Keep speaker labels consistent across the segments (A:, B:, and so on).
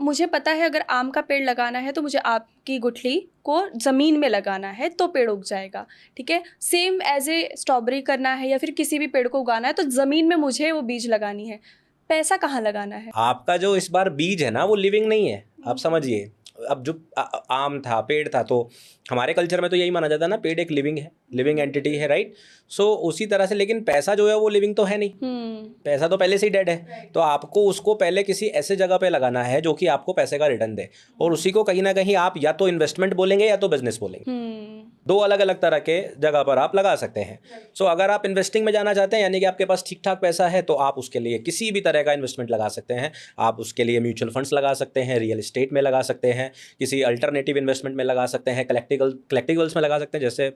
A: मुझे पता है अगर आम का पेड़ लगाना है तो मुझे आपकी गुठली को ज़मीन में लगाना है तो पेड़ उग जाएगा, ठीक है। सेम एज ए स्ट्रॉबेरी करना है या फिर किसी भी पेड़ को उगाना है तो ज़मीन में मुझे वो बीज लगानी है। पैसा कहाँ लगाना है?
B: आपका जो इस बार बीज है ना वो लिविंग नहीं है, आप समझिए। अब जो आम था, पेड़ था, तो हमारे कल्चर में तो यही माना जाता है ना, पेड़ एक लिविंग है, लिविंग एंटिटी है, राइट। सो उसी तरह से, लेकिन पैसा जो है वो लिविंग तो है नहीं, पैसा तो पहले से ही डेड है। तो आपको उसको पहले किसी ऐसे जगह पे लगाना है जो कि आपको पैसे का रिटर्न दे, और उसी को कहीं ना कहीं आप या तो इन्वेस्टमेंट बोलेंगे या तो बिजनेस बोलेंगे। दो अलग अलग तरह के जगह पर आप लगा सकते हैं। सो अगर आप इन्वेस्टिंग में जाना चाहते हैं, यानी कि आपके पास ठीक ठाक पैसा है, तो आप उसके लिए किसी भी तरह का इन्वेस्टमेंट लगा सकते हैं। आप उसके लिए म्यूचुअल फंड्स लगा सकते हैं, रियल एस्टेट में लगा सकते हैं, किसी अल्टरनेटिव इन्वेस्टमेंट में लगा सकते हैं, कलेक्टिबल्स में लगा सकते हैं। जैसे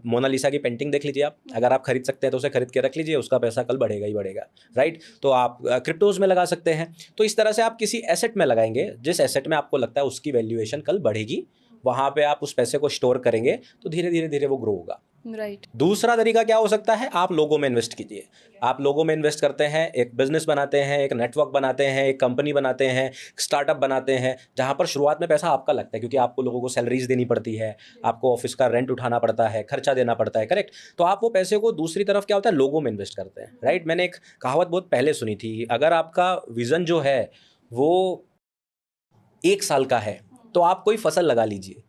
B: मोनालिसा की पेंटिंग देख लीजिए आप, अगर आप खरीद सकते हैं तो उसे खरीद के रख लीजिए, उसका पैसा कल बढ़ेगा ही बढ़ेगा, राइट। तो आप क्रिप्टोज में लगा सकते हैं। तो इस तरह से आप किसी एसेट में लगाएंगे, जिस एसेट में आपको लगता है उसकी वैल्यूएशन कल बढ़ेगी, वहाँ पे आप उस पैसे को स्टोर करेंगे, तो धीरे धीरे धीरे वो ग्रो होगा,
A: राइट।
B: दूसरा तरीका क्या हो सकता है, आप लोगों में इन्वेस्ट कीजिए। आप लोगों में इन्वेस्ट करते हैं, एक बिजनेस बनाते हैं, एक नेटवर्क बनाते हैं, एक कंपनी बनाते हैं, स्टार्टअप बनाते हैं, जहां पर शुरुआत में पैसा आपका लगता है, क्योंकि आपको लोगों को सैलरीज देनी पड़ती है, आपको ऑफिस का रेंट उठाना पड़ता है, खर्चा देना पड़ता है, करेक्ट। तो आप वो पैसे को दूसरी तरफ क्या होता है, लोगों में इन्वेस्ट करते हैं, राइट। मैंने एक कहावत बहुत पहले सुनी थी, अगर आपका विजन जो है वो 1 साल का है तो आप कोई फसल लगा लीजिए,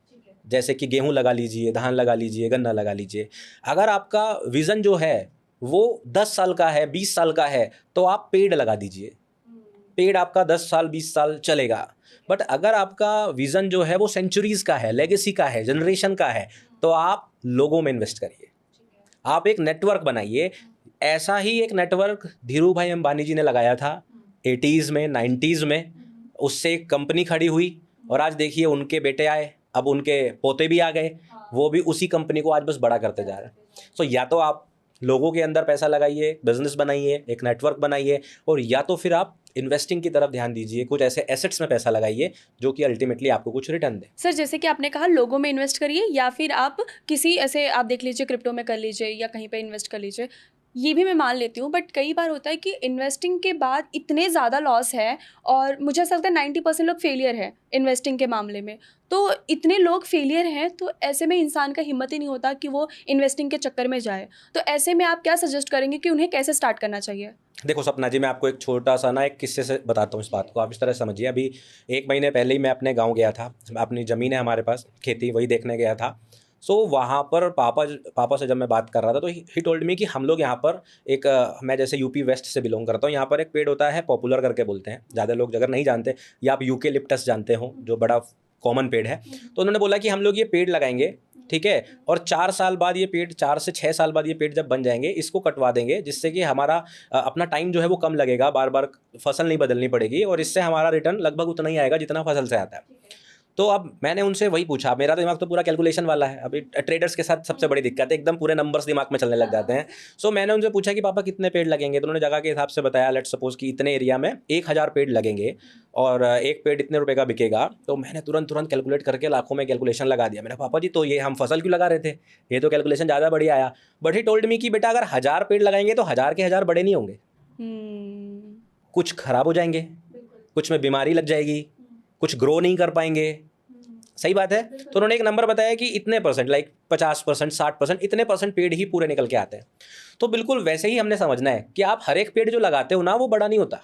B: जैसे कि गेहूं लगा लीजिए, धान लगा लीजिए, गन्ना लगा लीजिए। अगर आपका विज़न जो है वो 10 साल का है, 20 साल का है, तो आप पेड़ लगा दीजिए, पेड़ आपका 10 साल 20 साल चलेगा। बट अगर आपका विज़न जो है वो सेंचुरीज़ का है, लेगेसी का है, जनरेशन का है, तो आप लोगों में इन्वेस्ट करिए, आप एक नेटवर्क बनाइए। ऐसा ही एक नेटवर्क धीरू भाई अंबानी जी ने लगाया था 80s में, 90s में। उससे एक कंपनी खड़ी हुई, और आज देखिए उनके बेटे आए, अब उनके पोते भी आ गए, वो भी उसी कंपनी को आज बस बड़ा करते जा रहे हैं। सो या तो आप लोगों के अंदर पैसा लगाइए, बिजनेस बनाइए, एक नेटवर्क बनाइए, और या तो फिर आप इन्वेस्टिंग की तरफ ध्यान दीजिए, कुछ ऐसे एसेट्स में पैसा लगाइए जो कि अल्टीमेटली आपको कुछ रिटर्न दे।
A: सर जैसे कि आपने कहा लोगों में इन्वेस्ट करिए, या फिर आप किसी ऐसे आप देख लीजिए क्रिप्टो में कर लीजिए या कहीं पे इन्वेस्ट कर लीजिए, ये भी मैं मान लेती हूँ। बट कई बार होता है कि इन्वेस्टिंग के बाद इतने ज़्यादा लॉस है, और मुझे ऐसा लगता है 90% लोग फेलियर है इन्वेस्टिंग के मामले में। तो इतने लोग फेलियर हैं, तो ऐसे में इंसान का हिम्मत ही नहीं होता कि वो इन्वेस्टिंग के चक्कर में जाए। तो ऐसे में आप क्या सजेस्ट करेंगे कि उन्हें कैसे स्टार्ट करना चाहिए?
B: देखो सपना जी, मैं आपको एक छोटा सा ना एक किस्से से बताता हूँ इस बात को, आप इस तरह समझिए। अभी 1 महीने पहले ही मैं अपने गांव गया था, अपनी ज़मीन है हमारे पास, खेती, वही देखने गया था। सो वहाँ पर पापा से जब मैं बात कर रहा था, तो ही टोल्ड मी कि हम लोग यहाँ पर एक मैं जैसे यूपी वेस्ट से बिलोंग करता हूँ, यहाँ पर एक पेड़ होता है, पॉपुलर करके बोलते हैं, ज़्यादा लोग अगर नहीं जानते, या आप यूकेलिप्टस जानते हो, जो बड़ा कॉमन पेड़ है। तो उन्होंने बोला कि हम लोग ये पेड़ लगाएंगे, ठीक है, और 4 साल बाद ये पेड़, 4 से 6 साल बाद ये पेड़ जब बन जाएंगे, इसको कटवा देंगे, जिससे कि हमारा अपना टाइम जो है वो कम लगेगा, बार बार फसल नहीं बदलनी पड़ेगी, और इससे हमारा रिटर्न लगभग उतना ही आएगा जितना फसल से आता है। तो अब मैंने उनसे वही पूछा, मेरा दिमाग तो पूरा कैलकुलेशन वाला है, अभी ट्रेडर्स के साथ सबसे बड़ी दिक्कत है, एकदम पूरे नंबर्स दिमाग में चलने लग जाते हैं। सो मैंने उनसे पूछा कि पापा कितने पेड़ लगेंगे, तो उन्होंने जगह के हिसाब से बताया, लेट्स सपोज कि इतने एरिया में 1000 पेड़ लगेंगे, और एक पेड़ इतने रुपए का बिकेगा। तो मैंने तुरंत कैलकुलेट करके लाखों में कैलकुलेशन लगा दिया। मैंने पापा जी तो ये हम फसल क्यों लगा रहे थे, ये तो कैलकुलेशन ज़्यादा बढ़िया आया। बट ही टोल्ड मी कि बेटा अगर 1000 पेड़ लगाएंगे तो 1000 के 1000 बड़े नहीं होंगे, कुछ खराब हो जाएंगे, कुछ में बीमारी लग जाएगी, कुछ ग्रो नहीं कर पाएंगे। सही बात है। तो उन्होंने एक नंबर बताया कि इतने परसेंट, लाइक 50%, 60%, इतने परसेंट पेड़ ही पूरे निकल के आते हैं। तो बिल्कुल वैसे ही हमने समझना है कि आप हर एक पेड़ जो लगाते हो ना, वो बड़ा नहीं होता,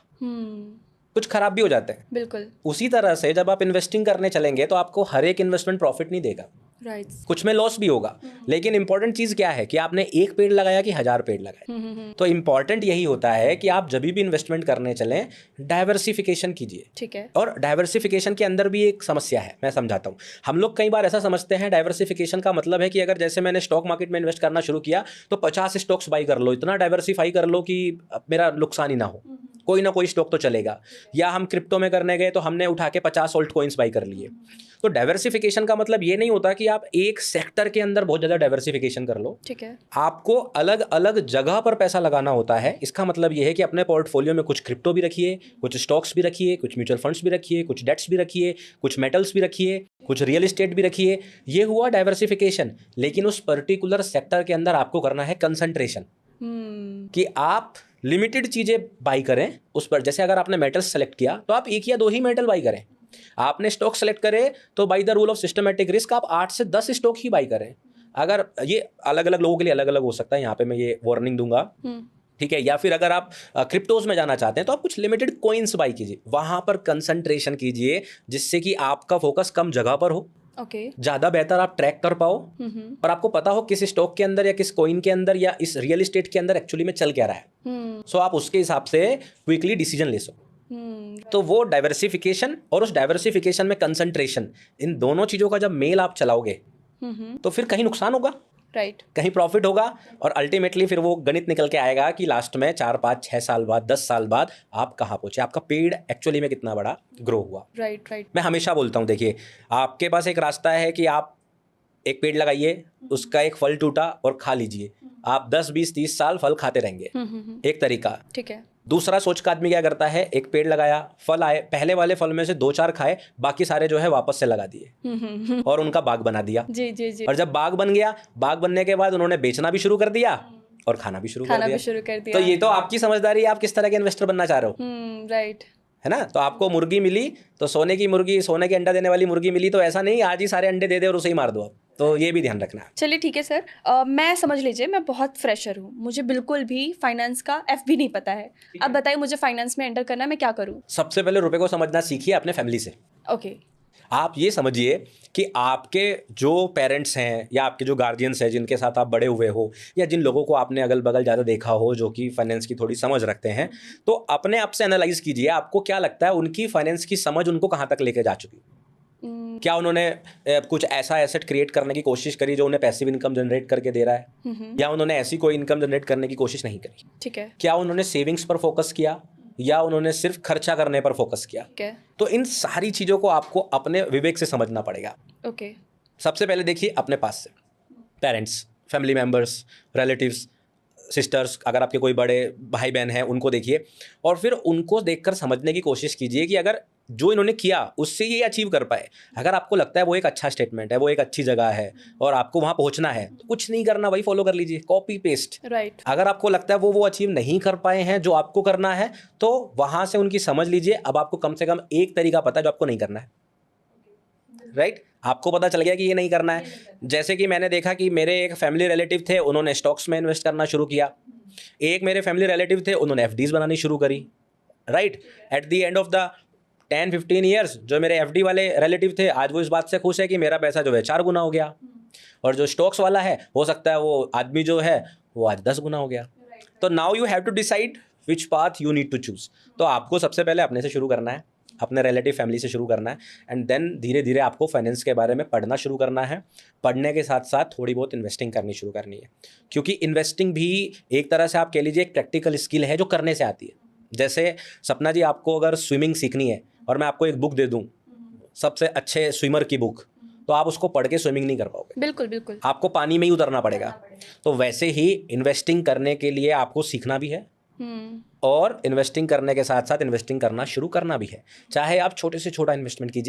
B: कुछ खराब भी हो जाते हैं।
A: बिल्कुल।
B: उसी तरह से जब आप इन्वेस्टिंग करने चलेंगे तो आपको हर एक इन्वेस्टमेंट प्रॉफिट नहीं देगा,
A: राइट।
B: कुछ में लॉस भी होगा। लेकिन इंपॉर्टेंट चीज़ क्या है कि आपने एक पेड़ लगाया कि 1000 पेड़ लगाए। तो इंपॉर्टेंट यही होता है कि आप जब भी इन्वेस्टमेंट करने चलें, डाइवर्सिफिकेशन कीजिए,
A: ठीक है।
B: और डाइवर्सिफिकेशन के अंदर भी एक समस्या है, मैं समझाता हूँ। हम लोग कई बार ऐसा समझते हैं डाइवर्सिफिकेशन का मतलब है कि अगर जैसे मैंने स्टॉक मार्केट में इन्वेस्ट करना शुरू किया तो 50 स्टॉक्स बाई कर लो, इतना डाइवर्सिफाई कर लो कि मेरा नुकसान ही ना हो, कोई ना कोई स्टॉक तो चलेगा। या हम क्रिप्टो में करने गए तो हमने उठा के 50 ऑल्ट कॉइन्स बाई कर लिए। तो डाइवर्सिफिकेशन का मतलब ये नहीं होता कि आप एक सेक्टर के अंदर बहुत ज़्यादा डाइवर्सिफिकेशन कर लो,
A: ठीक है।
B: आपको अलग अलग जगह पर पैसा लगाना होता है। इसका मतलब ये है कि अपने पोर्टफोलियो में कुछ क्रिप्टो भी रखिए, कुछ स्टॉक्स भी रखिए, कुछ म्यूचुअल फंड्स भी रखिए, कुछ डेट्स भी रखिए, कुछ मेटल्स भी रखिए, कुछ रियल एस्टेट भी रखिए। ये हुआ डाइवर्सिफिकेशन। लेकिन उस पर्टिकुलर सेक्टर के अंदर आपको करना है कंसंट्रेशन, कि आप लिमिटेड चीज़ें बाई करें उस पर। जैसे अगर आपने मेटल्स सेलेक्ट किया तो आप 1 या 2 ही मेटल बाई करें, आपने स्टॉक सेलेक्ट करे तो by the rule of systematic risk आप 8 से 10 स्टॉक ही बाई करें। अगर ये अलग अलग लोगों के लिए अलग अलग हो सकता है, यहाँ पे मैं ये वार्निंग दूंगा, ठीक है। या फिर अगर आप क्रिप्टोज में जाना चाहते हैं तो आप कुछ लिमिटेड कॉइन्स बाई कीजिए, वहां पर कंसंट्रेशन कीजिए जिससे कि आपका फोकस कम जगह पर हो, ज्यादा बेहतर आप ट्रैक कर पाओ और आपको पता हो किस स्टॉक के अंदर या किस कॉइन के अंदर या इस रियल एस्टेट के अंदर एक्चुअली में चल क्या रहा है। सो आप उसके हिसाब से क्विकली डिसीजन ले सको। तो वो डाइवर्सिफिकेशन और उस डाइवर्सिफिकेशन में कंसंट्रेशन, इन दोनों चीजों का जब मेल आप चलाओगे तो फिर कहीं नुकसान होगा,
A: राइट,
B: कहीं प्रॉफिट होगा, और अल्टीमेटली फिर वो गणित निकल के आएगा कि लास्ट में 4, 5, 6 साल बाद, 10 साल बाद आप कहाँ पहुंचे, आपका पेड़ एक्चुअली में कितना बड़ा ग्रो हुआ।
A: राइट।
B: मैं हमेशा बोलता हूँ, देखिए आपके पास एक रास्ता है कि आप एक पेड़ लगाइए, उसका एक फल टूटा और खा लीजिए, आप 10, 20, 30 साल फल खाते रहेंगे, एक तरीका,
A: ठीक है।
B: दूसरा सोच का आदमी क्या करता है, एक पेड़ लगाया, फल आए, पहले वाले फल में से 2-4 खाए, बाकी सारे जो है वापस से लगा दिए और उनका बाग बना दिया।
A: जी।
B: और जब बाग बन गया, बाग बनने के बाद उन्होंने बेचना भी शुरू कर दिया और खाना भी शुरू कर दिया। तो ये तो आपकी समझदारी है, आप किस तरह के इन्वेस्टर बनना चाह रहे हो,
A: राइट,
B: है ना। तो आपको मुर्गी मिली तो सोने की मुर्गी, सोने के अंडा देने वाली मुर्गी मिली, तो ऐसा नहीं आज ही सारे अंडे दे दे और उसे ही मार दो आप, तो ये भी ध्यान रखना है।
A: चलिए ठीक है सर, मैं समझ लीजिए मैं बहुत फ्रेशर हूँ, मुझे बिल्कुल भी फाइनेंस का एफ भी नहीं पता है, अब बताइए मुझे फाइनेंस में एंटर करना है, मैं क्या करूँ?
B: सबसे पहले रुपए को समझना सीखिए अपने फैमिली से।
A: ओके।
B: आप ये समझिए कि आपके जो पेरेंट्स हैं या आपके जो गार्जियंस हैं जिनके साथ आप बड़े हुए हो, या जिन लोगों को आपने अगल बगल ज़्यादा देखा हो जो कि फाइनेंस की थोड़ी समझ रखते हैं, तो अपने आप से एनालाइज कीजिए आपको क्या लगता है उनकी फाइनेंस की समझ उनको कहाँ तक लेके जा चुकी। क्या उन्होंने कुछ ऐसा एसेट क्रिएट करने की कोशिश करी जो उन्हें पैसिव इनकम जनरेट करके दे रहा है, या उन्होंने ऐसी कोई इनकम जनरेट करने की कोशिश नहीं करी,
A: ठीक है।
B: क्या उन्होंने सेविंग्स पर फोकस किया या उन्होंने सिर्फ खर्चा करने पर फोकस किया। तो इन सारी चीज़ों को आपको अपने विवेक से समझना पड़ेगा।
A: ओके।
B: सबसे पहले देखिए अपने पास से, parents, family members, relatives, sisters, अगर आपके कोई बड़े भाई बहन हैं उनको देखिए और फिर उनको देखकर समझने की कोशिश कीजिए कि अगर जो इन्होंने किया उससे ये अचीव कर पाए, अगर आपको लगता है वो एक अच्छा स्टेटमेंट है, वो एक अच्छी जगह है और आपको वहाँ पहुँचना है, तो कुछ नहीं करना, वही फॉलो कर लीजिए, कॉपी पेस्ट।
A: राइट।
B: अगर आपको लगता है वो अचीव नहीं कर पाए हैं जो आपको करना है, तो वहाँ से उनकी समझ लीजिए। अब आपको कम से कम एक तरीका पता है जो आपको नहीं करना है, राइट। आपको पता चल गया कि ये नहीं करना है। जैसे कि मैंने देखा कि मेरे एक फैमिली रिलेटिव थे, उन्होंने स्टॉक्स में इन्वेस्ट करना शुरू किया। एक मेरे फैमिली रिलेटिव थे, उन्होंने एफडीज बनानी शुरू करी, right. At the end of the 10-15 years जो मेरे एफडी वाले रिलेटिव थे, आज वो इस बात से खुश है कि मेरा पैसा जो है 4 गुना हो गया, और जो स्टॉक्स वाला है हो सकता है वो आदमी जो है वो आज 10 गुना हो गया। तो now you have to decide which path you need to choose. तो आपको सबसे पहले अपने से शुरू करना है, अपने रिलेटिव फैमिली से शुरू करना है, एंड देन धीरे धीरे आपको फाइनेंस के बारे में पढ़ना शुरू करना है। पढ़ने के साथ साथ थोड़ी बहुत इन्वेस्टिंग करनी शुरू करनी है, क्योंकि इन्वेस्टिंग भी एक तरह से आप कह लीजिए एक प्रैक्टिकल स्किल है जो करने से आती है। जैसे सपना जी, आपको अगर स्विमिंग सीखनी है और मैं आपको एक बुक दे दूं, सबसे अच्छे स्विमर की बुक, तो आप उसको पढ़ के स्विमिंग नहीं कर पाओगे।
A: बिल्कुल बिल्कुल,
B: आपको पानी में ही उतरना पड़ेगा। तो वैसे ही इन्वेस्टिंग करने के लिए आपको सीखना भी है और इन्वेस्टिंग करने के साथ साथ इन्वेस्टिंग करना शुरू करना भी है। चाहे आप छोटे से छोटा इन्वेस्टमेंट कीजिए,